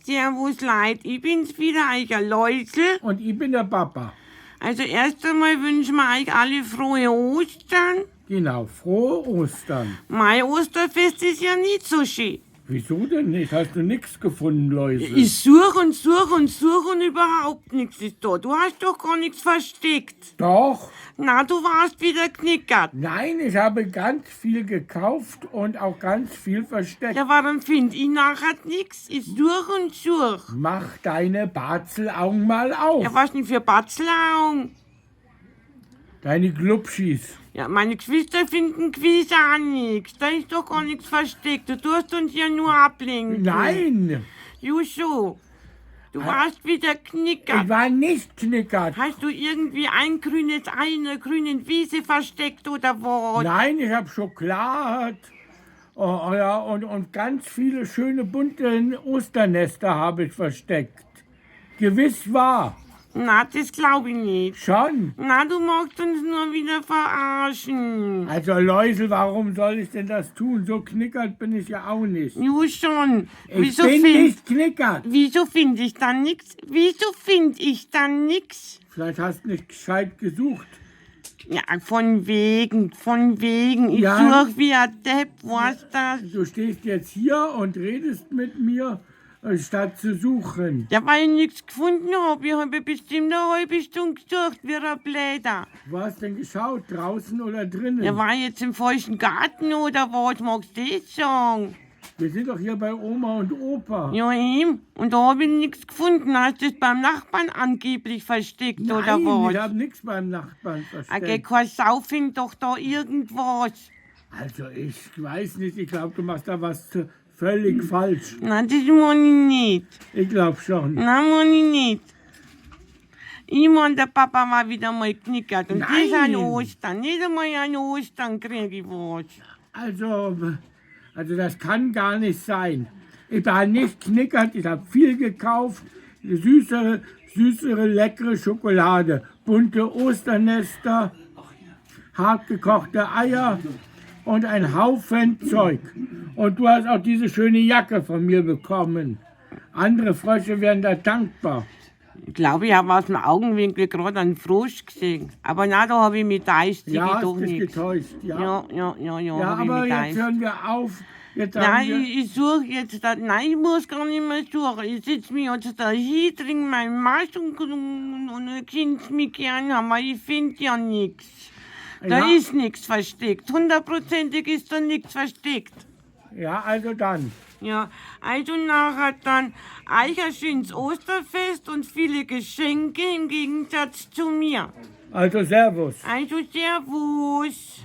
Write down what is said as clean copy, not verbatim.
Servus Leid, ich bin's wieder, euer Läusel. Und ich bin der Papa. Also erst einmal wünschen wir euch alle frohe Ostern. Genau, frohe Ostern. Mein Osterfest ist ja nicht so schön. Wieso denn nicht? Hast du nichts gefunden, Läusel? Ich suche und suche und suche und überhaupt nichts ist da. Du hast doch gar nichts versteckt. Doch. Na, du warst wieder knickert. Nein, ich habe ganz viel gekauft und auch ganz viel versteckt. Ja, warum find ich nachher nichts? Ich suche und suche. Mach deine Barzelaugen mal auf. Ja, was denn für Batzlaugen? Deine Glubschis. Ja, meine Geschwister finden gewiss auch nichts. Da ist doch gar nichts versteckt. Du tust uns ja nur ablenken. Nein, Juscho, du warst wieder ich knickert. war nicht knickert. Hast du irgendwie ein grünes Ei in einer grünen Wiese versteckt oder was? Nein, ich habe Schokolade. Oh, ja, und ganz viele schöne bunte Osternester habe ich versteckt. Gewiss wahr. Na, das glaube ich nicht. Schon. Na, du magst uns nur wieder verarschen. Also Läusel, warum soll ich denn das tun? So knickert bin ich ja auch nicht. Du schon. Ich bin nicht knickert. Wieso finde ich dann nichts? Wieso finde ich dann nichts? Vielleicht hast du nicht gescheit gesucht. Ja, von wegen. Ich Ja. such wie ein Depp, was das? Du stehst jetzt hier und redest mit mir, statt zu suchen. Ja, weil ich nichts gefunden habe. Ich habe bestimmt eine halbe Stunde gesucht, wie ein Bläder. Wo hast denn geschaut? Draußen oder drinnen? Ja, war ich jetzt im falschen Garten oder was? Magst du das sagen? Wir sind doch hier bei Oma und Opa. Ja, eben. Und da habe ich nichts gefunden. Hast du es beim Nachbarn angeblich versteckt oder Nein, was? ich habe nichts beim Nachbarn Okay, versteckt. kein Sau findet doch da irgendwas. Also ich weiß nicht, ich glaube, du machst da was völlig falsch. Nein, das meine ich nicht. Ich glaube schon. Nein, meine ich nicht. Ich meine, der Papa war wieder mal knickert. Und das an Nein. Ostern. Nicht einmal an Ostern kriege ich was. Also das kann gar nicht sein. Ich war nicht knickert, ich habe viel gekauft. Süßere, leckere Schokolade, bunte Osternester, hartgekochte Eier und ein Haufen Zeug. Und du hast auch diese schöne Jacke von mir bekommen. Andere Frösche wären da dankbar. Ich glaube, ich habe aus dem Augenwinkel gerade einen Frosch gesehen. Aber na, da habe ich mich täuscht. Ja, doch hast dich nicht. getäuscht. Ja, Ja, hab aber ich mich jetzt täuscht. hören wir auf. Jetzt haben Nein, wir, ich suche jetzt, nein, ich muss gar nicht mehr suchen. Ich sitze mich jetzt da hin, trinke meinen Masch und ihr könnt mich gern haben, aber ich finde ja nichts. Da Ja. ist nichts versteckt. 100%ig ist da nichts versteckt. ja, also dann. Ja, also nachher dann euch ein schönes Osterfest und viele Geschenke im Gegensatz zu mir. Also Servus. Also Servus.